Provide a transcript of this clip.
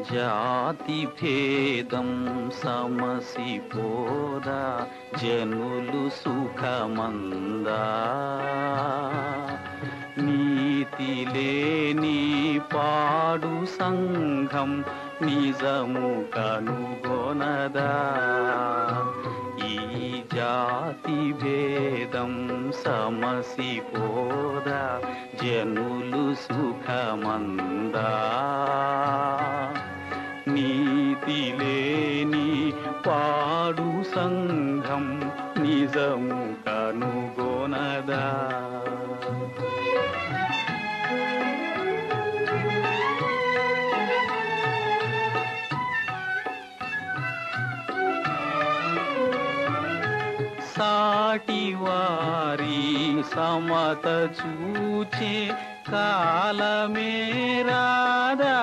జాతి భేదం సమసిపోదా జనులు సుఖమందా నీతి లేని పాడు సంఘం నిజము కనుగొనదా ఈ జాతి భేదం సమసిపోదా జనులు సుఖమందా నీతి లేని పాడు సంఘం నిజము కనుగొనదా సాటివారి సమత చూచే కాలమే రాదా